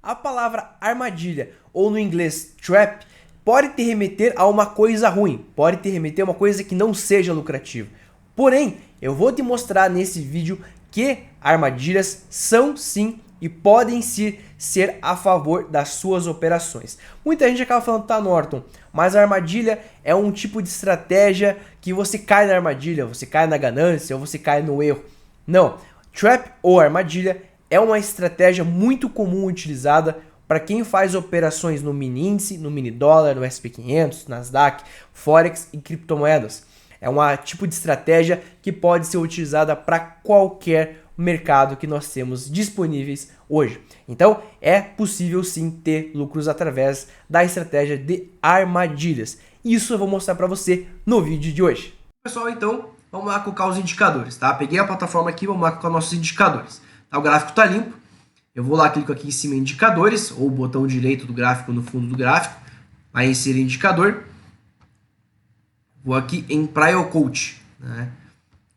A palavra armadilha, ou no inglês trap, pode te remeter a uma coisa ruim, pode te remeter a uma coisa que não seja lucrativa. Porém, eu vou te mostrar nesse vídeo que armadilhas são sim e podem sim ser a favor das suas operações. Muita gente acaba falando, tá, Norton, mas a armadilha é um tipo de estratégia que você cai na armadilha, você cai na ganância ou você cai no erro. Não, trap ou armadilha é uma estratégia muito comum utilizada para quem faz operações no mini índice, no mini dólar, no SP500, Nasdaq, Forex e criptomoedas. É um tipo de estratégia que pode ser utilizada para qualquer mercado que nós temos disponíveis hoje. Então, é possível sim ter lucros através da estratégia de armadilhas. Isso eu vou mostrar para você no vídeo de hoje. Pessoal, então, vamos lá colocar os indicadores, tá? Peguei a plataforma aqui, vamos lá colocar nossos indicadores. Tá, o gráfico está limpo. Eu vou lá, clico aqui em cima em indicadores, ou o botão direito do gráfico no fundo do gráfico, vai inserir indicador. Vou aqui em Prior Coach, né?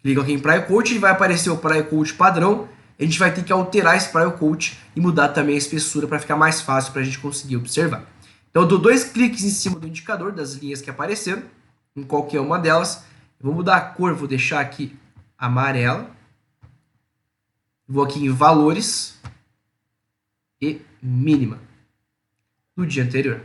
Clico aqui em Prior Coach e vai aparecer o Prior Coach padrão. A gente vai ter que alterar esse Prior Coach e mudar também a espessura para ficar mais fácil para a gente conseguir observar. Então eu dou dois cliques em cima do indicador das linhas que apareceram, em qualquer uma delas. Eu vou mudar a cor, vou deixar aqui amarela. Vou aqui em valores e mínima do dia anterior.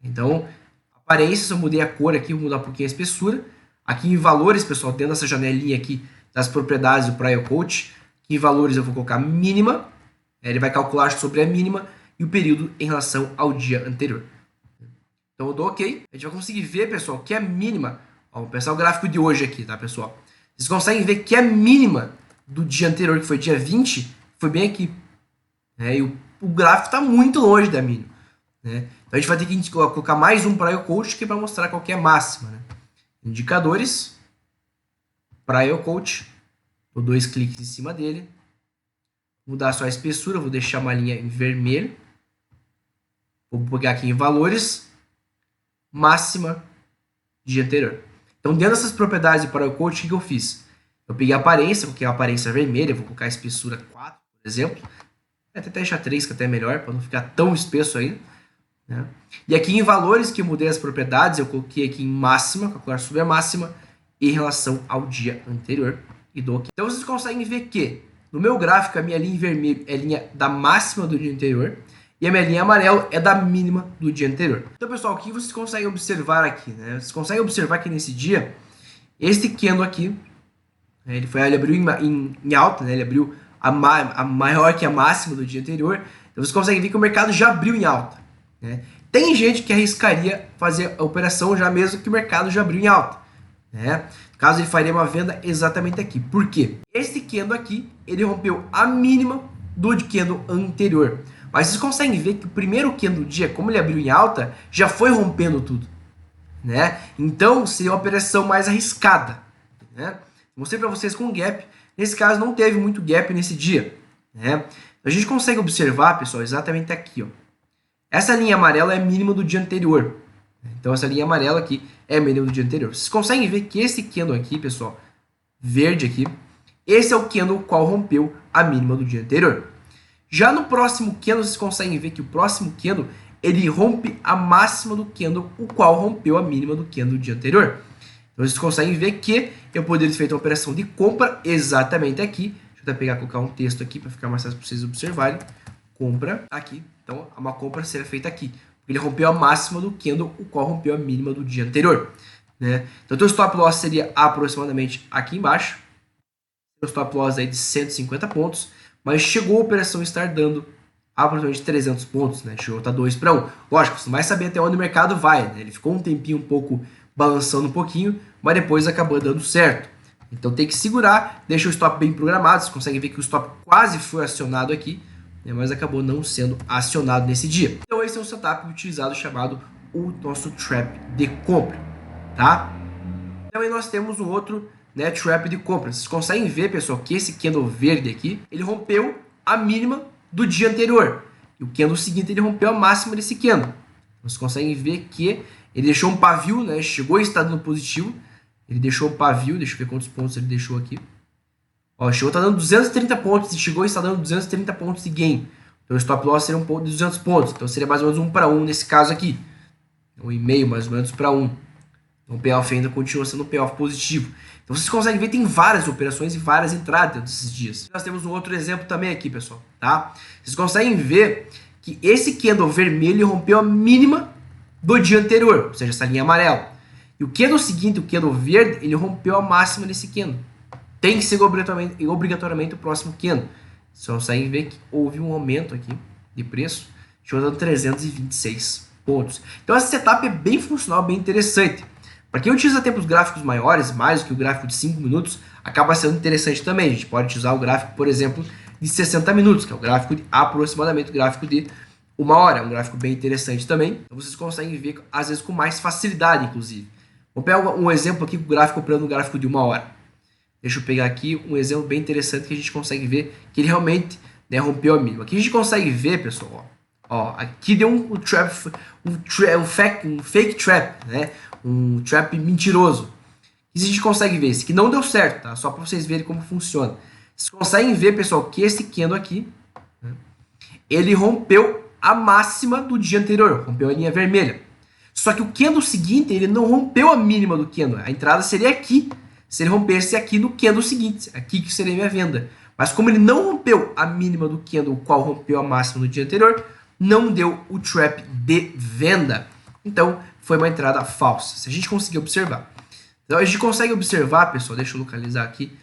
Então, aparência, eu mudei a cor aqui, vou mudar um pouquinho a espessura. Aqui em valores, pessoal, dentro dessa janelinha aqui das propriedades do Prior Coach, aqui em valores eu vou colocar mínima, ele vai calcular sobre a mínima e o período em relação ao dia anterior. Então eu dou OK. A gente vai conseguir ver, pessoal, que a mínima, ó, vamos pensar o gráfico de hoje aqui, tá, pessoal? Vocês conseguem ver que a mínima do dia anterior, que foi dia 20, foi bem aqui. E o gráfico está muito longe da mínima. Né? Então a gente vai ter que colocar mais um Prior Coach aqui para mostrar qual que é a máxima. Né? Indicadores, Prior Coach, dou dois cliques em cima dele, mudar só a espessura, vou deixar uma linha em vermelho, vou pegar aqui em valores, máxima dia anterior. Então dentro dessas propriedades de Prior Coach, o que eu fiz? Eu peguei a aparência, coloquei a aparência vermelha, vou colocar a espessura 4, por exemplo, até deixar 3, que até é melhor, para não ficar tão espesso ainda. Né? E aqui em valores, que eu mudei as propriedades, eu coloquei aqui em máxima, calcular sobre a máxima, em relação ao dia anterior, e dou OK. Então vocês conseguem ver que, no meu gráfico, a minha linha em vermelho é a linha da máxima do dia anterior, e a minha linha amarela é da mínima do dia anterior. Então, pessoal, o que vocês conseguem observar aqui? Né? Vocês conseguem observar que nesse dia, este candle aqui, ele abriu em alta, né? Ele abriu a maior que a máxima do dia anterior. Então vocês conseguem ver que o mercado já abriu em alta. Né? Tem gente que arriscaria fazer a operação já mesmo que o mercado já abriu em alta. Né? No caso, ele faria uma venda exatamente aqui. Por quê? Este candle aqui, ele rompeu a mínima do candle anterior. Mas vocês conseguem ver que o primeiro candle do dia, como ele abriu em alta, já foi rompendo tudo. Né? Então, seria uma operação mais arriscada. Né? Mostrei para vocês com gap. Nesse caso, não teve muito gap nesse dia. Né? A gente consegue observar, pessoal, exatamente aqui. Ó. Essa linha amarela é a mínima do dia anterior. Então, essa linha amarela aqui é a mínima do dia anterior. Vocês conseguem ver que esse candle aqui, pessoal, verde aqui, esse é o candle qual rompeu a mínima do dia anterior. Já no próximo candle, vocês conseguem ver que o próximo candle, ele rompe a máxima do candle, o qual rompeu a mínima do candle do dia anterior. Então, vocês conseguem ver que eu poderia ter feito uma operação de compra exatamente aqui. Deixa eu até pegar e colocar um texto aqui para ficar mais fácil para vocês observarem. Compra aqui. Então, uma compra seria feita aqui. Ele rompeu a máxima do candle, o qual rompeu a mínima do dia anterior. Né? Então, o stop loss seria aproximadamente aqui embaixo. O stop loss aí de 150 pontos. Mas chegou a operação estar dando aproximadamente 300 pontos. Né? Chegou a estar 2 para 1. Lógico, você não vai saber até onde o mercado vai. Né? Ele ficou um tempinho um pouco balançando um pouquinho, mas depois acabou dando certo. Então tem que segurar, deixa o stop bem programado. Vocês conseguem ver que o stop quase foi acionado aqui, né, mas acabou não sendo acionado nesse dia. Então esse é um setup utilizado chamado o nosso trap de compra. Tá? Também nós temos um outro, né, trap de compra. Vocês conseguem ver, pessoal, que esse candle verde aqui, ele rompeu a mínima do dia anterior. E o candle seguinte ele rompeu a máxima desse candle. Vocês conseguem ver que ele deixou um pavio, né? Chegou a estar dando positivo. Ele deixou um pavio, deixa eu ver quantos pontos ele deixou aqui. Ó, chegou a estar dando 230 pontos e chegou a estar dando 230 pontos de gain. Então o stop loss seria um ponto de 200 pontos. Então seria mais ou menos 1 para 1 nesse caso aqui. 1,5 mais ou menos para 1. Então o payoff ainda continua sendo um payoff positivo. Então vocês conseguem ver, tem várias operações e várias entradas dentro desses dias. Nós temos um outro exemplo também aqui, pessoal, tá? Vocês conseguem ver que esse candle vermelho rompeu a mínima do dia anterior, ou seja, essa linha amarela. E o candle seguinte, o candle verde, ele rompeu a máxima desse candle. Tem que ser obrigatoriamente o próximo candle. Vocês conseguem ver que houve um aumento aqui de preço, chegando a 326 pontos. Então essa setup é bem funcional, bem interessante. Para quem utiliza tempos gráficos maiores, mais do que o gráfico de 5 minutos, acaba sendo interessante também. A gente pode utilizar o gráfico, por exemplo, de 60 minutos, que é o gráfico de aproximadamente o gráfico de 1 hora. É um gráfico bem interessante também. Então vocês conseguem ver, às vezes, com mais facilidade, inclusive. Vou pegar um exemplo aqui, o gráfico operando no gráfico de 1 hora. Deixa eu pegar aqui um exemplo bem interessante que a gente consegue ver que ele realmente, né, rompeu a mínima. Aqui a gente consegue ver, pessoal, ó, aqui deu um fake trap, né? Um trap mentiroso. Isso a gente consegue ver. Esse aqui não deu certo, tá? Só para vocês verem como funciona. Vocês conseguem ver, pessoal, que esse candle aqui, né, ele rompeu a máxima do dia anterior, rompeu a linha vermelha. Só que o candle seguinte, ele não rompeu a mínima do candle. A entrada seria aqui. Se ele rompesse aqui no candle seguinte, aqui que seria minha venda. Mas como ele não rompeu a mínima do candle, o qual rompeu a máxima no dia anterior, não deu o trap de venda. Então, foi uma entrada falsa. Se a gente conseguir observar. Então, a gente consegue observar, pessoal, deixa eu localizar aqui,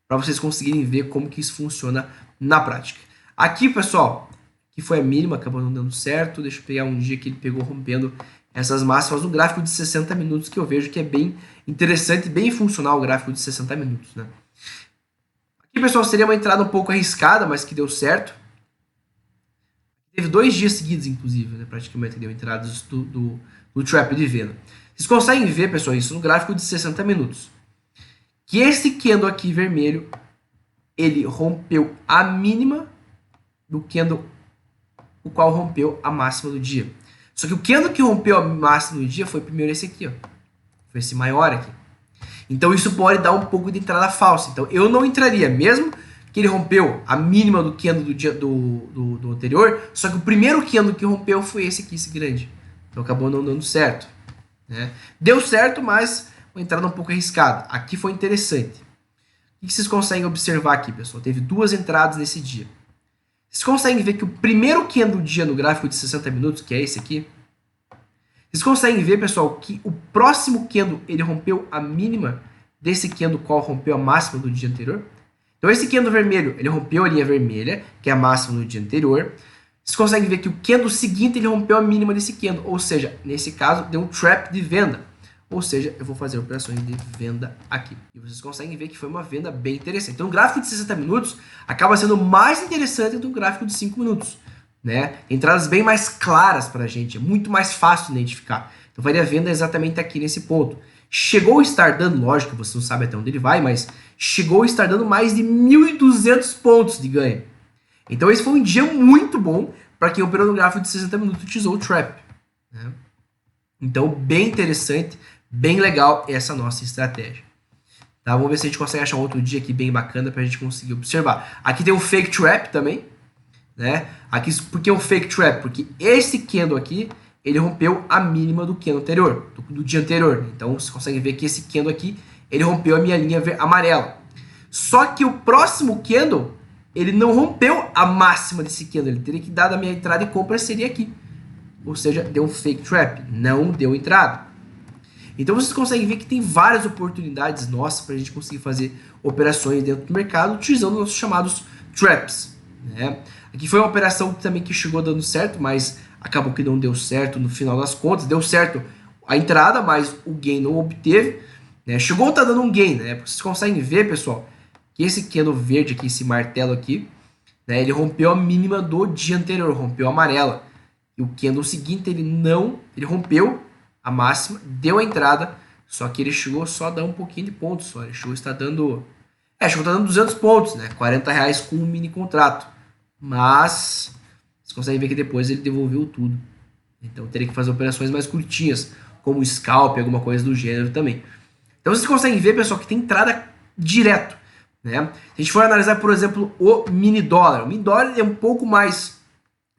para vocês conseguirem ver como que isso funciona na prática. Aqui, pessoal, que foi a mínima, acabou não dando certo. Deixa eu pegar um dia que ele pegou rompendo essas máximas no gráfico de 60 minutos, que eu vejo que é bem interessante, bem funcional o gráfico de 60 minutos, né? Aqui, pessoal, seria uma entrada um pouco arriscada, mas que deu certo. Teve 2 dias seguidos, inclusive, né? Praticamente deu entradas do trap de venda. Vocês conseguem ver, pessoal, isso no gráfico de 60 minutos. Que esse candle aqui vermelho, ele rompeu a mínima do candle, o qual rompeu a máxima do dia. Só que o candle que rompeu a máxima do dia foi primeiro esse aqui, ó. Foi esse maior aqui. Então isso pode dar um pouco de entrada falsa. Então eu não entraria, mesmo que ele rompeu a mínima do candle do dia do anterior, só que o primeiro candle que rompeu foi esse aqui, esse grande. Então acabou não dando certo, né? Deu certo, mas uma entrada um pouco arriscada. Aqui foi interessante. O que vocês conseguem observar aqui, pessoal? Teve 2 entradas nesse dia. Vocês conseguem ver que o primeiro candle do dia no gráfico de 60 minutos, que é esse aqui, vocês conseguem ver, pessoal, que o próximo candle ele rompeu a mínima desse candle qual rompeu a máxima do dia anterior. Então esse candle vermelho, ele rompeu a linha vermelha, que é a máxima do dia anterior. Vocês conseguem ver que o candle seguinte ele rompeu a mínima desse candle, ou seja, nesse caso deu um trap de venda. Ou seja, eu vou fazer operações de venda aqui. E vocês conseguem ver que foi uma venda bem interessante. Então o gráfico de 60 minutos acaba sendo mais interessante do que o gráfico de 5 minutos. Né? Entradas bem mais claras para a gente, é muito mais fácil de identificar. Então faria a venda exatamente aqui nesse ponto. Chegou a estar dando, lógico que você não sabe até onde ele vai, mas chegou a estar dando mais de 1.200 pontos de ganho. Então esse foi um dia muito bom para quem operou no gráfico de 60 minutos e utilizou o trap. Né? Então bem interessante, bem legal essa nossa estratégia. Tá? Vamos ver se a gente consegue achar um outro dia aqui bem bacana para a gente conseguir observar. Aqui tem o fake trap também. Né? Aqui, por que o fake trap? Porque esse candle aqui, ele rompeu a mínima do candle anterior, do dia anterior. Então, você consegue ver que esse candle aqui, ele rompeu a minha linha amarela. Só que o próximo candle, ele não rompeu a máxima desse candle. Ele teria que dar a minha entrada e compra, seria aqui. Ou seja, deu um fake trap, não deu entrada. Então, vocês conseguem ver que tem várias oportunidades nossas para a gente conseguir fazer operações dentro do mercado, utilizando os chamados traps. Né? Aqui foi uma operação também que chegou dando certo, mas acabou que não deu certo no final das contas. Deu certo a entrada, mas o gain não obteve. Né? Chegou a estar dando um gain, né? Vocês conseguem ver, pessoal, que esse candle verde aqui, esse martelo aqui, né? Ele rompeu a mínima do dia anterior, rompeu a amarela. E o candle seguinte, ele rompeu a máxima, deu a entrada, só que ele chegou só a dar um pouquinho de pontos. Só. Ele chegou a estar dando... chegou a estar dando 200 pontos, né? R$40 com um mini contrato. Mas vocês conseguem ver que depois ele devolveu tudo. Então teria que fazer operações mais curtinhas, como scalp, alguma coisa do gênero também. Então vocês conseguem ver, pessoal, que tem entrada direto. Né? Se a gente for analisar, por exemplo, o mini dólar. O mini dólar é um pouco mais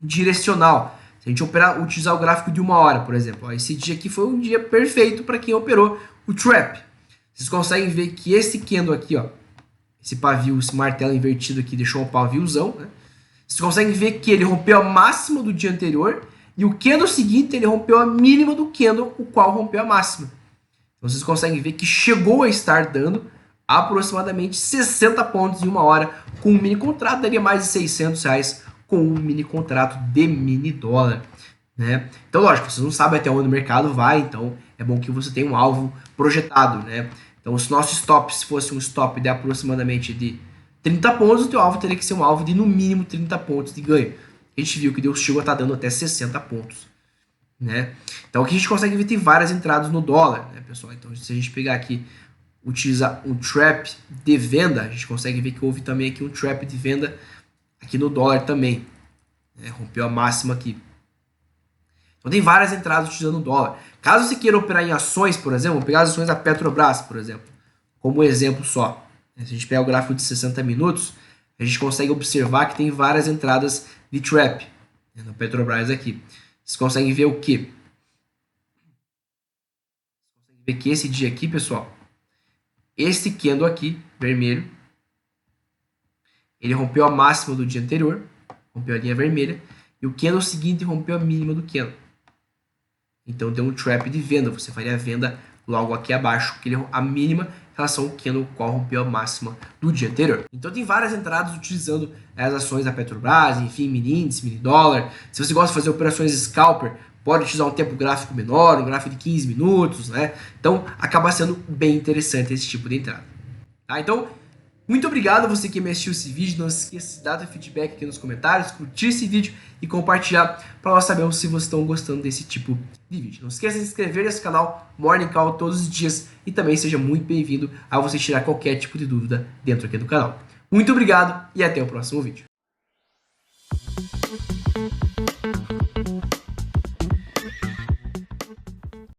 direcional. Se a gente utilizar o gráfico de 1 hora, por exemplo, ó, esse dia aqui foi um dia perfeito para quem operou o trap. Vocês conseguem ver que esse candle aqui, ó, esse pavio, esse martelo invertido aqui deixou um paviozão, né? Vocês conseguem ver que ele rompeu a máxima do dia anterior e o candle seguinte ele rompeu a mínima do candle, o qual rompeu a máxima. Então vocês conseguem ver que chegou a estar dando aproximadamente 60 pontos em 1 hora. Com um mini contrato daria mais de R$600 com um mini contrato de mini dólar, né? Então lógico, vocês não sabem até onde o mercado vai, então é bom que você tenha um alvo projetado, né? Então se nosso stop se fosse um stop de aproximadamente de 30 pontos, o teu alvo teria que ser um alvo de no mínimo 30 pontos de ganho. A gente viu que Deus chegou a estar dando até 60 pontos, né? Então aqui a gente consegue ver que tem várias entradas no dólar, né, pessoal? Então se a gente pegar aqui, utilizar um trap de venda, a gente consegue ver que houve também aqui um trap de venda aqui no dólar também, né? Rompeu a máxima aqui. Então tem várias entradas utilizando o dólar. Caso você queira operar em ações, por exemplo, vamos pegar as ações da Petrobras, por exemplo, como exemplo só. Se a gente pegar o gráfico de 60 minutos, a gente consegue observar que tem várias entradas de trap, né, no Petrobras aqui. Vocês conseguem ver o quê? Vocês conseguem ver que esse dia aqui, pessoal, esse candle aqui, vermelho, ele rompeu a máxima do dia anterior, rompeu a linha vermelha, e o candle seguinte rompeu a mínima do candle. Então deu um trap de venda, você faria a venda logo aqui abaixo, que a mínima em relação ao candle qual rompeu a máxima do dia anterior. Então tem várias entradas utilizando as ações da Petrobras, enfim, mini índice, mini dólar. Se você gosta de fazer operações scalper, pode utilizar um tempo gráfico menor, um gráfico de 15 minutos, né? Então acaba sendo bem interessante esse tipo de entrada. Tá? Então, muito obrigado a você que me assistiu esse vídeo. Não se esqueça de dar seu feedback aqui nos comentários, curtir esse vídeo e compartilhar para nós sabermos se vocês estão gostando desse tipo de vídeo. Não se esqueça de se inscrever nesse canal Morning Call todos os dias e também seja muito bem-vindo a você tirar qualquer tipo de dúvida dentro aqui do canal. Muito obrigado e até o próximo vídeo.